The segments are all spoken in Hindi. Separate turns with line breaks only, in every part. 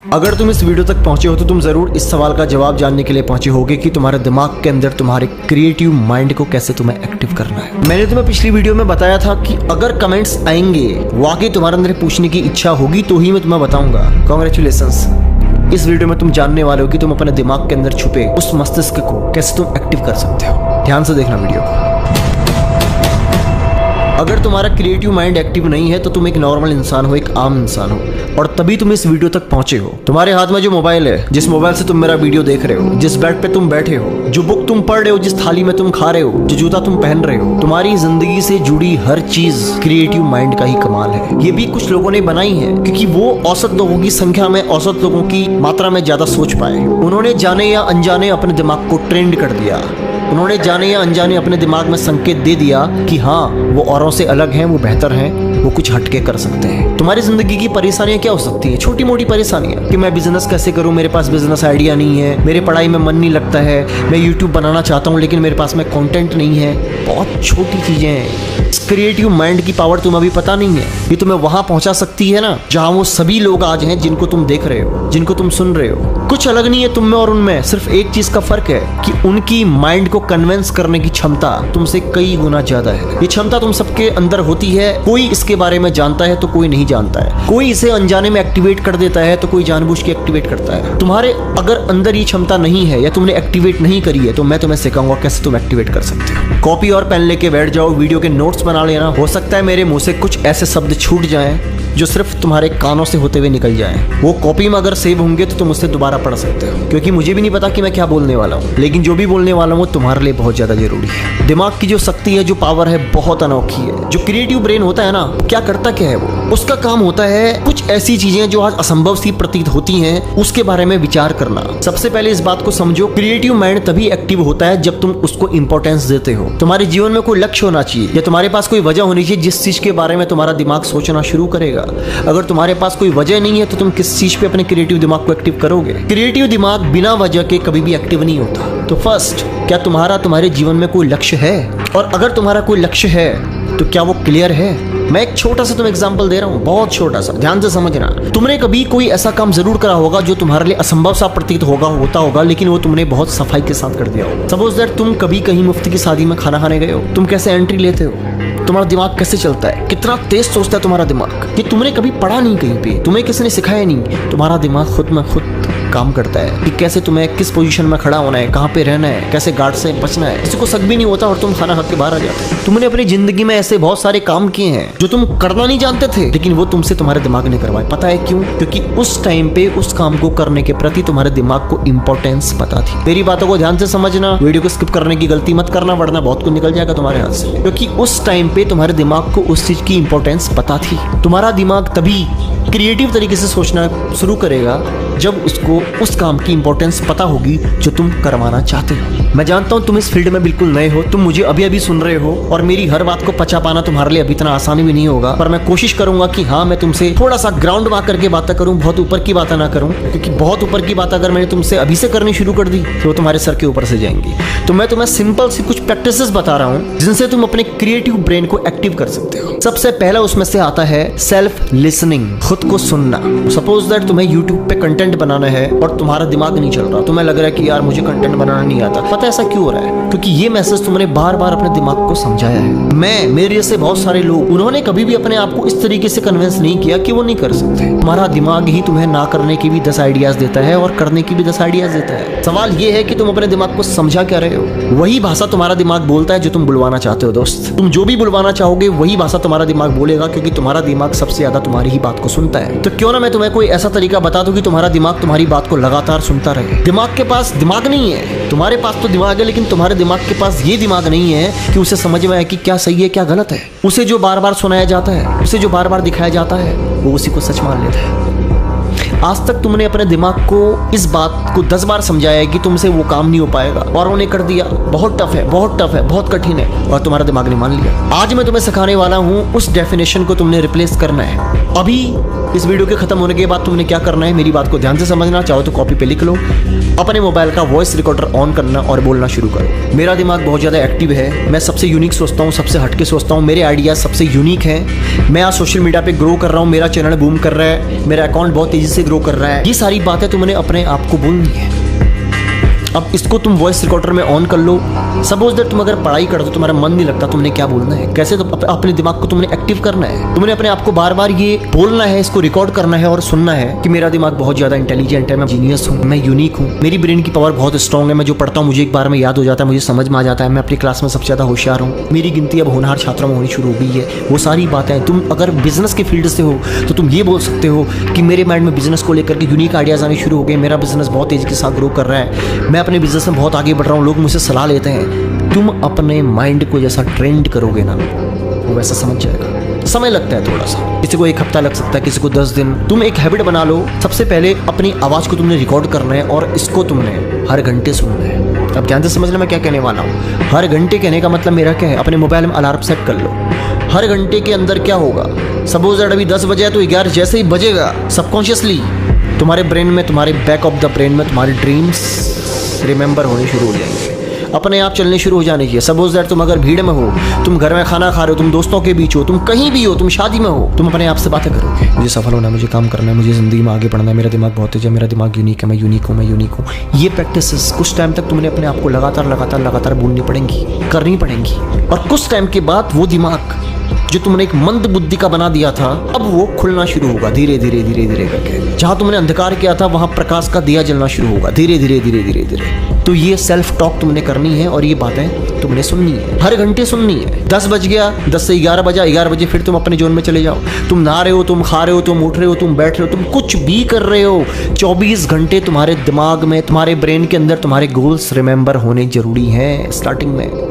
अगर तुम इस वीडियो तक पहुंचे हो तो तुम जरूर इस सवाल का जवाब जानने के लिए पहुंचे होगे कि तुम्हारे दिमाग के अंदर तुम्हारे क्रिएटिव माइंड को कैसे तुम्हें एक्टिव करना है। मैंने तुम्हें पिछली वीडियो में बताया था कि अगर कमेंट्स आएंगे, वाकई तुम्हारे अंदर पूछने की इच्छा होगी तो ही मैं तुम्हें बताऊंगा। कॉन्ग्रेचुलेशंस, इस वीडियो में तुम जानने वाले हो कि तुम अपने दिमाग के अंदर छुपे उस मस्तिष्क को कैसे तुम एक्टिव कर सकते हो। ध्यान से देखना वीडियो को। अगर तुम्हारा क्रिएटिव माइंड एक्टिव नहीं है तो तुम एक नॉर्मल इंसान हो, एक आम इंसान हो, और तभी तुम इस वीडियो तक पहुंचे हो। तुम्हारे हाथ में जो मोबाइल है, जिस मोबाइल से तुम मेरा वीडियो देख रहे हो, जिस बेड पे तुम बैठे हो, जो बुक तुम पढ़ रहे हो, जिस थाली में तुम खा रहे हो, जो जूता तुम पहन रहे हो, तुम्हारी जिंदगी से जुड़ी हर चीज क्रिएटिव माइंड का ही कमाल है। ये भी कुछ लोगों ने बनाई है क्योंकि वो औसत लोगों की संख्या में, औसत लोगों की मात्रा में ज्यादा सोच पाए। उन्होंने जाने या अनजाने अपने दिमाग को ट्रेंड कर दिया। उन्होंने जाने या अनजाने अपने दिमाग में संकेत दे दिया कि हाँ, वो औरों से अलग हैं, वो बेहतर हैं, वो कुछ हटके कर सकते हैं। तुम्हारी जिंदगी की परेशानियां क्या हो सकती हैं? छोटी मोटी परेशानियां कि मैं बिजनेस कैसे करूं, मेरे पास बिजनेस आइडिया नहीं है, मेरे पढ़ाई में मन नहीं लगता है, मैं यूट्यूब बनाना चाहता हूं लेकिन मेरे पास में कंटेंट नहीं है। बहुत छोटी चीजें हैं। क्रिएटिव माइंड की पावर तुम्हें अभी पता नहीं है। ये तुम्हें वहां पहुंचा सकती है ना जहां वो सभी लोग आज हैं जिनको तुम देख रहे हो, जिनको तुम सुन रहे हो। कुछ अलग नहीं है तुम में और उनमें, सिर्फ एक चीज का फर्क है कि उनकी माइंड को कन्विंस करने की क्षमता तुमसे कई गुना ज्यादा है। ये क्षमता तुम सबके अंदर होती है। कोई इसके बारे में जानता है तो कोई नहीं जानता है। कोई इसे अनजाने में एक्टिवेट कर देता है तो कोई जानबूझ के एक्टिवेट करता है। तुम्हारे अगर अंदर ये क्षमता नहीं है या तुमने एक्टिवेट नहीं करी है तो मैं तुम्हें सिखाऊंगा कैसे तुम एक्टिवेट कर सकते हो। कॉपी और पेन लेके बैठ जाओ, वीडियो के नोट्स बना लेना। हो सकता है मेरे मुंह से कुछ ऐसे शब्द छूट जाएं जो सिर्फ तुम्हारे कानों से होते हुए निकल जाएं। वो कॉपी में अगर सेव होंगे तो तुम उससे दोबारा पढ़ सकते हो, क्योंकि मुझे भी नहीं पता कि मैं क्या बोलने वाला हूँ, लेकिन जो भी बोलने वाला हूँ तुम्हारे लिए बहुत ज्यादा जरूरी है। दिमाग की जो शक्ति है, जो पावर है, बहुत अनोखी है। जो क्रिएटिव ब्रेन होता है ना, क्या करता क्या है वो? उसका काम होता है कुछ ऐसी चीजें जो आज असंभव सी प्रतीत होती हैं, उसके बारे में विचार करना। सबसे पहले इस बात को समझो, क्रिएटिव माइंड तभी एक्टिव होता है जब तुम उसको इंपॉर्टेंस देते हो। तुम्हारे जीवन में कोई लक्ष्य होना चाहिए या तुम्हारे पास कोई वजह होनी चाहिए जिस चीज के बारे में तुम्हारा दिमाग सोचना शुरू करेगा। अगर तुम्हारे पास कोई वजह नहीं है तो तुम किस चीज पे अपने क्रिएटिव दिमाग को एक्टिव करोगे? क्रिएटिव दिमाग बिना वजह के कभी भी एक्टिव नहीं होता। तो फर्स्ट, क्या तुम्हारे जीवन में कोई लक्ष्य है? और अगर तुम्हारा कोई लक्ष्य है तो क्या वो क्लियर है? मैं एक छोटा सा तुम्हें एग्जांपल दे रहा हूँ, बहुत छोटा सा, ध्यान से समझना। तुमने कभी कोई ऐसा काम जरूर करा होगा जो तुम्हारे लिए असंभव सा प्रतीत होता होगा, लेकिन वो तुमने बहुत सफाई के साथ कर दिया होगा। सपोज दैट तुम कभी कहीं मुफ्त की शादी में खाना खाने गए हो। तुम कैसे एंट्री लेते हो? तुम्हारा दिमाग कैसे चलता है? कितना तेज सोचता है तुम्हारा दिमाग? ये तुमने कभी पढ़ा नहीं कहीं पे, तुम्हें किसी ने सिखाया नहीं। तुम्हारा दिमाग खुद में खुद काम करता है कि कैसे तुम्हें किस पोजीशन में खड़ा होना है, कहाँ पे रहना है, कैसे गार्ड से बचना है। किसी को शक भी नहीं होता और तुम खाना खा के बाहर आ जाते हो। तुमने अपनी जिंदगी में ऐसे बहुत सारे काम किए हैं जो तुम करना नहीं जानते थे, लेकिन वो तुमसे तुम्हारे दिमाग ने करवाए। पता है क्यों? क्योंकि उस टाइम पे उस काम को करने के प्रति तुम्हारे दिमाग को इंपॉर्टेंस पता थी। मेरी बातों को ध्यान से समझना, वीडियो को स्किप करने की गलती मत करना, वरना बहुत कुछ निकल जाएगा तुम्हारे हाथ से। क्योंकि उस टाइम पे तुम्हारे दिमाग को उस चीज की इंपॉर्टेंस पता थी। तुम्हारा दिमाग तभी क्रिएटिव तरीके से सोचना शुरू करेगा जब उसको उस काम की इंपॉर्टेंस पता होगी जो तुम करवाना चाहते हो। मैं जानता हूं तुम इस फील्ड में बिल्कुल नए हो, तुम मुझे अभी अभी सुन रहे हो और मेरी हर बात को पचा पाना तुम्हारे लिए अभी इतना आसान भी नहीं होगा, पर मैं कोशिश करूंगा कि हाँ, मैं तुमसे थोड़ा सा ग्राउंड वॉक करके बातें करूं, बहुत ऊपर की बातें ना करूं, क्योंकि बहुत ऊपर की बात अगर मैंने तुमसे अभी से करनी शुरू कर दी तो तुम्हारे सर के ऊपर से जाएंगी। तो मैं तुम्हें सिंपल सी कुछ प्रैक्टिसेस बता रहा हूं जिनसे तुम अपने क्रिएटिव ब्रेन को एक्टिव कर सकते हो। सबसे पहला उसमें से आता है सेल्फ लिसनिंग, खुद को सुनना। सपोज दैट तुम्हें यूट्यूब पे कंटेंट बनाना है और तुम्हारा दिमाग नहीं चल रहा, तुम्हें लग रहा है कि यार मुझे कंटेंट बनाना नहीं आता। पता है ऐसा क्यों हो रहा है? क्योंकि ये मैसेज तुमने बार बार अपने दिमाग को समझाया है। मेरे जैसे बहुत सारे लोग, उन्होंने कभी भी अपने आप को इस तरीके से कन्विंस नहीं किया कि वो नहीं कर सकते। तुम्हारा दिमाग ही तुम्हें ना करने की भी 10 आइडियाज देता है और करने की भी 10 आइडियाज देता है। सवाल ये है कि तुम अपने दिमाग को समझा क्या रहे हो? वही भाषा तुम्हारा दिमाग बोलता है जो तुम बुलवाना चाहते हो। दोस्त, तुम जो भी बुलवाना चाहोगे वही भाषा तुम्हारा दिमाग बोलेगा, क्योंकि तुम्हारा दिमाग सबसे ज्यादा तुम्हारी ही बात को सुनता है। तो क्यों ना मैं तुम्हें कोई ऐसा तरीका बता दूं कि तुम्हारा दिमाग तुम्हारी बात को लगातार सुनता रहे। दिमाग के पास दिमाग नहीं है, तुम्हारे पास तो दिमाग है, लेकिन तुम्हारे दिमाग के पास ये दिमाग नहीं है कि उसे समझ में आए कि क्या सही है क्या गलत है। उसे जो बार बार सुनाया जाता है, उसे जो बार बार दिखाया जाता है, वो उसी को सच मान लेता है। आज तक तुमने अपने दिमाग को इस बात को 10 बार समझाया है कि तुमसे वो काम नहीं हो पाएगा और उन्हें कर दिया, बहुत टफ है, बहुत टफ है, बहुत कठिन है, और तुम्हारा दिमाग ने मान लिया। आज मैं तुम्हें सिखाने वाला हूँ उस डेफिनेशन को तुमने रिप्लेस करना है। अभी इस वीडियो के खत्म होने के बाद तुमने क्या करना है, मेरी बात को ध्यान से समझना। चाहो तो कॉपी पे लिख लो, अपने मोबाइल का वॉइस रिकॉर्डर ऑन करना और बोलना शुरू करो। मेरा दिमाग बहुत ज़्यादा एक्टिव है, मैं सबसे यूनिक सोचता हूँ, सबसे हटके सोचता हूँ, मेरे आइडियाज सबसे यूनिक हैं। मैं आज सोशल मीडिया पे ग्रो कर रहा हूँ, मेरा चैनल बूम कर रहा है, मेरा अकाउंट बहुत तेज़ी से कैसे ग्रो कर रहा है, ये सारी बातें तुमने अपने आप को बोलनी है। अब इसको तुम वॉइस रिकॉर्डर में ऑन कर लो। सपोज दैट तुम अगर पढ़ाई करते हो, तुम्हारा मन नहीं लगता, तुमने क्या बोलना है, कैसे तो अपने दिमाग को तुमने एक्टिव करना है। तुमने अपने आप को बार बार ये बोलना है, इसको रिकॉर्ड करना है और सुनना है कि मेरा दिमाग बहुत ज्यादा इंटेलिजेंट है, मैं जीनियस हूँ, मैं यूनिक हूँ, मेरी ब्रेन की पावर बहुत स्ट्रॉन्ग है, मैं जो पढ़ता हूँ मुझे एक बार में याद हो जाता है, मुझे समझ में आ जाता है, मैं अपनी क्लास में सबसे ज्यादा होशियार हूँ, मेरी गिनती अब होनहार छात्रों में होनी शुरू हो गई है। वो सारी बातें तुम अगर बिजनेस के फील्ड से हो तो तुम ये बोल सकते हो कि मेरे माइंड में बिजनेस को लेकर के यूनिक आइडियाज आने शुरू हो गए, मेरा बिजनेस बहुत तेजी के साथ ग्रो कर रहा है, मैं अपने बिजनेस में बहुत आगे बढ़ रहा हूँ, लोग मुझसे सलाह लेते हैं। तुम अपने माइंड को जैसा ट्रेंड करोगे ना, वो वैसा समझ जाएगा। समय लगता है थोड़ा सा, किसी को 1 हफ्ता लग सकता है, किसी को 10 दिन। तुम एक हैबिट बना लो, सबसे पहले अपनी आवाज को तुमने रिकॉर्ड करना है और इसको तुमने हर घंटे सुनना है। अब ध्यान से समझना मैं क्या कहने वाला हूँ। हर घंटे कहने का मतलब मेरा क्या है, अपने मोबाइल में अलार्म सेट कर लो। हर घंटे के अंदर क्या होगा, सपोज दैट अभी 10 बजे है तो 11 जैसे ही बजेगा, सबकॉन्शियसली तुम्हारे ब्रेन में, तुम्हारे बैक ऑफ द ब्रेन में तुम्हारे ड्रीम्स रिमेंबर होने शुरू हो जाएंगे, अपने आप चलने शुरू हो जाने चाहिए। सपोज दैट तुम अगर भीड़ में हो, तुम घर में खाना खा रहे हो, तुम दोस्तों के बीच हो, तुम कहीं भी हो, तुम शादी में हो, तुम अपने आप से बातें करोगे, मुझे सफल होना है, मुझे काम करना है, मुझे जिंदगी में आगे बढ़ना है, मेरा दिमाग बहुत तेज है, मेरा दिमाग यूनिक है, मैं यूनिक हूँ, मैं यूनिक हूँ। ये प्रैक्टिस कुछ टाइम तक तुमने अपने आप को लगातार बोलनी पड़ेंगी, करनी पड़ेंगी। और कुछ टाइम के बाद वो दिमाग जो तुमने एक मंद बुद्धि का बना दिया था, अब वो खुलना शुरू होगा धीरे धीरे करके। जहां तुमने अंधकार किया था वहां प्रकाश का दिया जलना शुरू होगा धीरे धीरे। तो ये सेल्फ टॉक तुमने करनी है और ये बातें तुमने सुननी है, हर घंटे सुननी है। 10 बज गया, 10 से 11 बजा, 11 बजे फिर तुम अपने जोन में चले जाओ। तुम नहा रहे हो, तुम खा रहे हो, तुम उठ रहे हो, तुम बैठ रहे हो, तुम कुछ भी कर रहे हो, 24 घंटे तुम्हारे दिमाग में, तुम्हारे ब्रेन के अंदर तुम्हारे गोल्स रिमेंबर होने जरूरी हैं स्टार्टिंग में।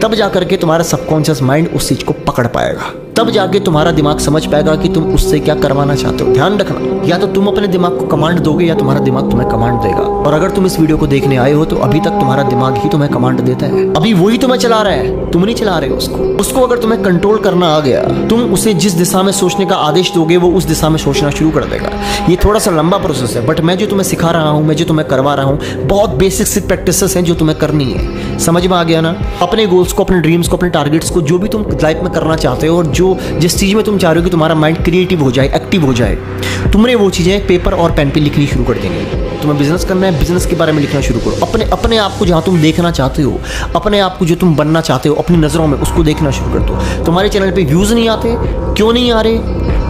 तब जाकर के तुम्हारा सबकॉन्शियस माइंड उस चीज को पकड़ पाएगा, तब जाके तुम्हारा दिमाग समझ पाएगा कि तुम उससे क्या करवाना चाहते हो। ध्यान रखना, या तो तुम अपने दिमाग को कमांड दोगे या तुम्हारा दिमाग तुम्हें कमांड देगा। और अगर तुम इस वीडियो को देखने आए हो तो अभी तक तुम्हारा दिमाग ही तुम्हें कमांड देता है, अभी वही तुम्हें चला रहा है, तुम नहीं चला रहे हो उसको अगर तुम्हें कंट्रोल करना आ गया, तुम उसे जिस दिशा में सोचने का आदेश दोगे वो उस दिशा में सोचना शुरू कर देगा। ये थोड़ा सा लंबा प्रोसेस है, बट मैं जो तुम्हें सिखा रहा हूँ, मैं जो तुम्हें करवा रहा हूँ, बहुत बेसिक सी प्रैक्टिसेस हैं जो तुम्हें करनी है। समझ में आ गया ना? अपने गोल्स को, अपने ड्रीम्स को, अपने टारगेट्स को, जो भी तुम लाइफ में करना चाहते हो और जो जिस चीज में तुम चाह रहे हो कि तुम्हारा माइंड क्रिएटिव हो जाए, एक्टिव हो जाए, तुमने वो चीजें पेपर और पेन पे लिखनी शुरू कर देंगे। तुम्हें बिजनेस करना है, बिजनेस के बारे में लिखना शुरू करो। अपने आप को जहाँ तुम देखना चाहते हो, अपने आप को जो तुम बनना चाहते हो अपनी नज़रों में, उसको देखना शुरू कर दो। तुम्हारे चैनल पे व्यूज़ नहीं आते, क्यों नहीं आ रहे,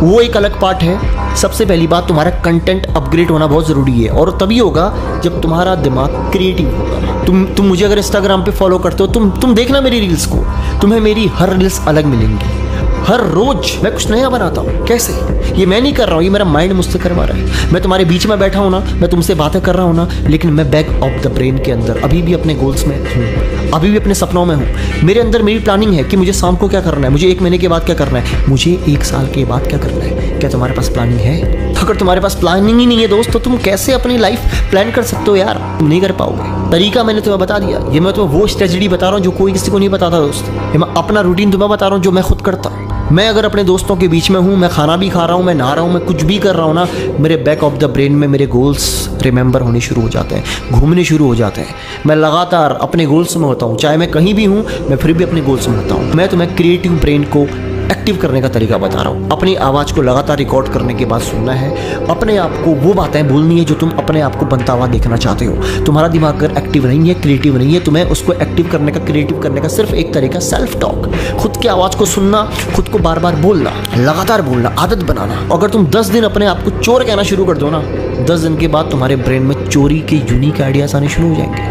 वो एक अलग पार्ट है। सबसे पहली बात, तुम्हारा कंटेंट अपग्रेड होना बहुत ज़रूरी है और तभी होगा जब तुम्हारा दिमाग क्रिएटिव होगा। तुम मुझे अगर इंस्टाग्राम पे फॉलो करते हो, तुम देखना मेरी रील्स को, तुम्हें मेरी हर रील्स अलग मिलेंगी। हर रोज मैं कुछ नया बनाता हूँ। कैसे? ये मैं नहीं कर रहा हूँ, ये मेरा माइंड मुझसे करवा रहा है। मैं तुम्हारे बीच में बैठा हूँ ना, मैं तुमसे बातें कर रहा हूँ ना, लेकिन मैं बैक ऑफ द ब्रेन के अंदर अभी भी अपने गोल्स में हूँ, अभी भी अपने सपनों में हूँ। मेरे अंदर मेरी प्लानिंग है कि मुझे शाम को क्या करना है, मुझे 1 महीने के बाद क्या करना है, मुझे 1 साल के बाद क्या करना है। क्या तुम्हारे पास प्लानिंग है? अगर तुम्हारे पास प्लानिंग ही नहीं है दोस्त, तो तुम कैसे अपनी लाइफ प्लान कर सकते हो यार? तुम नहीं कर पाओगे। तरीका मैंने तुम्हें बता दिया। ये मैं तुम्हें वो स्ट्रेटजी बता रहा हूँ जो कोई किसी को नहीं बताता दोस्त। ये मैं अपना रूटीन तुम्हें बता रहा हूँ जो मैं खुद करता हूँ। मैं अगर अपने दोस्तों के बीच में हूँ, मैं खाना भी खा रहा हूँ, मैं नहा रहा हूँ, मैं कुछ भी कर रहा हूँ ना, मेरे बैक ऑफ द ब्रेन में मेरे गोल्स रिमेंबर होने शुरू हो जाते हैं, घूमने शुरू हो जाते हैं। मैं लगातार अपने गोल्स में होता हूँ, चाहे मैं कहीं भी हूँ, मैं फिर भी अपने गोल्स में होता हूँ। मैं तुम्हें क्रिएटिव ब्रेन को एक्टिव करने का तरीका बता रहा हूँ। अपनी आवाज़ को लगातार रिकॉर्ड करने के बाद सुनना है, अपने आप को वो बातें बोलनी है जो तुम अपने आप को बनता हुआ देखना चाहते हो। तुम्हारा दिमाग अगर एक्टिव नहीं है, क्रिएटिव नहीं है, तुम्हें उसको एक्टिव करने का, क्रिएटिव करने का सिर्फ एक तरीका, सेल्फ टॉक। खुद की आवाज़ को सुनना, खुद को बार बार बोलना, लगातार बोलना, आदत बनाना। अगर तुम 10 दिन अपने आप को चोर कहना शुरू कर दो ना, 10 दिन के बाद तुम्हारे ब्रेन में चोरी के यूनिक आइडियाज आने शुरू हो जाएंगे।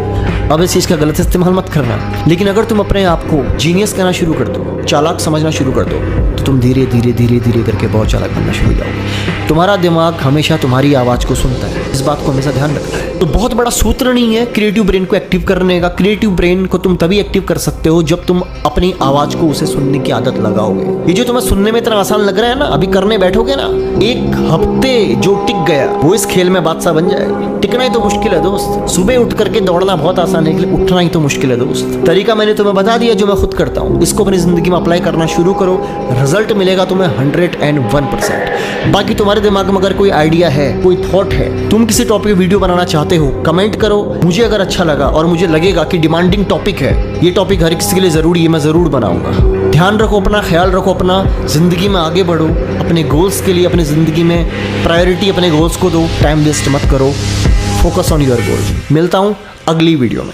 अब इस चीज़ का गलत इस्तेमाल मत करना, लेकिन अगर तुम अपने आप को जीनियस कहना शुरू कर दो, चालाक समझना शुरू कर दो, तो तुम धीरे धीरे करके बहुत चालाक बनना शुरू हो जाओगे। तुम्हारा दिमाग हमेशा तुम्हारी आवाज़ को सुनता है, इस बात को हमेशा ध्यान रखना है। तो बहुत बड़ा सूत्र नहीं है क्रिएटिव ब्रेन को एक्टिव करने का। क्रिएटिव ब्रेन को तुम तभी एक्टिव कर सकते हो जब तुम अपनी आवाज़ को उसे सुनने की आदत लगाओगे। ये जो तुम्हें सुनने में इतना आसान लग रहा है ना, अभी करने बैठोगे ना, 1 हफ्ते जो टिक गया वो इस खेल में बादशाह बन जाएगा। टिकना ही तो मुश्किल है दोस्त। सुबह उठ करके दौड़ना बहुत आसान है, लेकिन उठना ही तो मुश्किल है दोस्त। तरीका मैंने तुम्हें बता दिया जो मैं खुद करता हूँ, इसको अपनी जिंदगी में अप्लाई करना शुरू करो, रिजल्ट मिलेगा तुम्हें 101%। बाकी तुम्हारे दिमाग में अगर कोई आइडिया है, कोई थॉट है, तुम किसी टॉपिक पे वीडियो बनाना चाहते हो, कमेंट करो। मुझे अगर अच्छा लगा और मुझे लगेगा कि डिमांडिंग टॉपिक है, ये टॉपिक हर किसी के लिए जरूरी है, मैं जरूर बनाऊंगा। ध्यान रखो अपना, ख्याल रखो अपना, ज़िंदगी में आगे बढ़ो, अपने गोल्स के लिए अपनी ज़िंदगी में प्रायोरिटी अपने गोल्स को दो, टाइम वेस्ट मत करो, फोकस ऑन योर गोल। मिलता हूँ अगली वीडियो में।